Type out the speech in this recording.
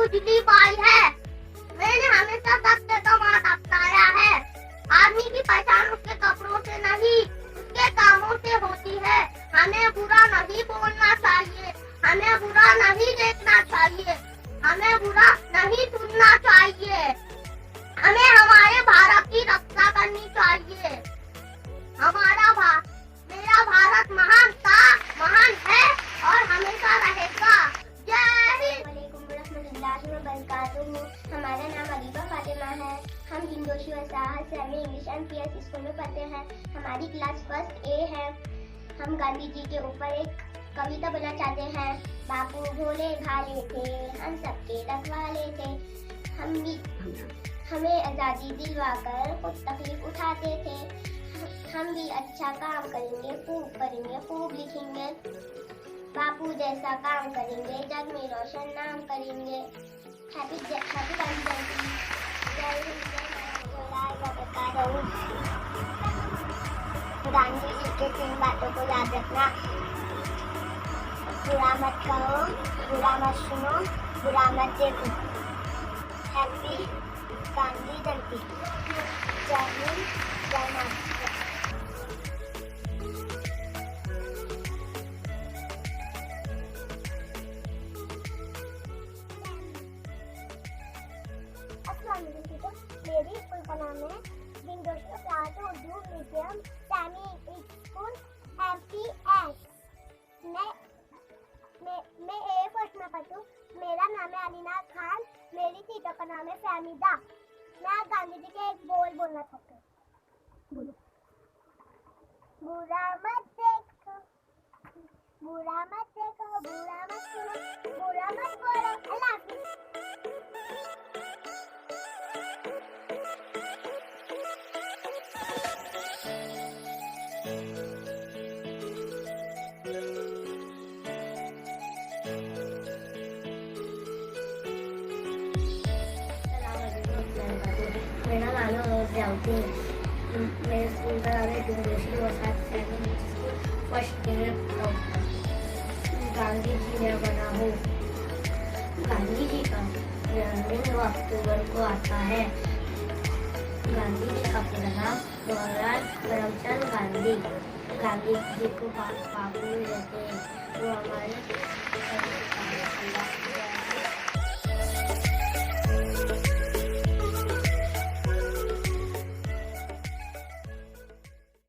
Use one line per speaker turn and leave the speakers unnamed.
उजली बाई है। मैंने हमेशा सत्य का मार्ग अपनाया है। आदमी की पहचान उसके कपड़ों से नहीं, उसके कामों से होती है। हमें बुरा नहीं बोलना चाहिए, हमें बुरा नहीं देखना चाहिए, हमें बुरा नहीं सुनना चाहिए। हमें हमारे भारत की रक्षा करनी चाहिए। मेरा भारत महान था, महान है और हमेशा रहेगा। जय हिंद।
हमारा नाम अलीबा फातिमा है। हम हिंदोशी वसाहत semi English and PS school में पढ़ते हैं। हमारी क्लास फर्स्ट ए है। हम गांधी जी के ऊपर एक कविता बोलना चाहते हैं। बापू भोले भाले थे, हम सबके रखवाले थे। हमें आज़ादी दिलवाकर खुद तकलीफ उठाते थे। हम भी अच्छा काम करेंगे, खूब पढ़ेंगे, खूब लिखेंगे। बापू जैसा काम करेंगे, जग में रोशन नाम करेंगे। हैप्पी गांधी जयंती। जय हिंद, गांधी जी के 3 बातों को याद रखना। बुरा मत कहो, बुरा मत सुनो, बुरा मत देखो। हैप्पी गांधी जयंती। जय हिंद, जय माता। मेरी स्कूल का नाम है हिंदोशी वसाहत Urdu medium semi English school MPS। मैं ए फर्स्ट में पढ़ती। मेरा नाम है अलीना खान। मेरी टीचर का नाम है फहमीदा। मैं गांधी जी के एक बोल बोलना चाहती हूँ। बुरा मत देखो, बुरा मत देखो, बुरा मत सुनो, बुरा मत बोलो। अल्लाह हाफिज़।
मेरा नाम है जाऊती। मेरे स्कूल का नाम है हिंदोशी वसाहत semi English school first grade. Gandhi ji ने बना हो। गांधी जी का जन्मदिन 2 अक्टूबर को आता है। गांधी जी का पूरा नाम मोहनलाल करमचंद गांधी। गांधी जी को बापू कहते हैं। वो हमारे